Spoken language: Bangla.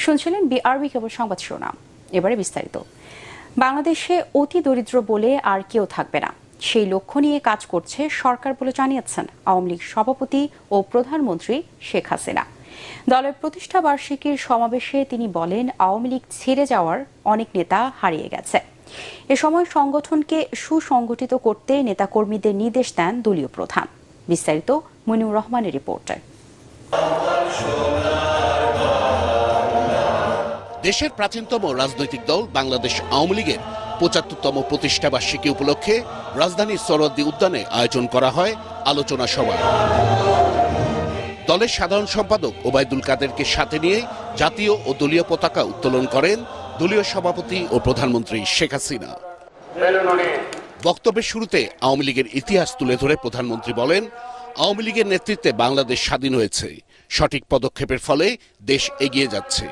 শুনছিলেন বিআরবি কেবল সংবাদ শিরোনাম। এবারে বিস্তারিত। বাংলাদেশে অতি দরিদ্র বলে আর কেউ থাকবে না, সেই লক্ষ্য নিয়ে কাজ করছে সরকার বলে জানিয়েছেন আওয়ামী লীগ সভাপতি ও প্রধানমন্ত্রী শেখ হাসিনা। দলের প্রতিষ্ঠা বার্ষিকীর সমাবেশে তিনি বলেন, আওয়ামী লীগ ছেড়ে যাওয়ার অনেক নেতা হারিয়ে গেছে। এ সময় সংগঠনকে সুসংগঠিত করতে নেতাকর্মীদের নির্দেশ দেন দলীয় প্রধান। বিস্তারিত মনিউর রহমানের রিপোর্টে। দেশের প্রাচীনতম রাজনৈতিক দল বাংলাদেশ আওয়ামী লীগের ৭৫তম প্রতিষ্ঠা বার্ষিকী উপলক্ষে রাজধানীর সোহরাওয়ার্দী উদ্যানে আয়োজন করা হয় আলোচনা সভা। দলের সাধারণ সম্পাদক ওবায়দুল কাদেরকে সাথে নিয়ে জাতীয় ও দলীয় পতাকা উত্তোলন করেন দলীয় সভাপতি ও প্রধানমন্ত্রী শেখ হাসিনা। বক্তব্যের শুরুতে আওয়ামী লীগের ইতিহাস তুলে ধরে প্রধানমন্ত্রী বলেন, আওয়ামী লীগের নেতৃত্বে বাংলাদেশ স্বাধীন হয়েছে, সঠিক পদক্ষেপের ফলে দেশ এগিয়ে যাচ্ছে।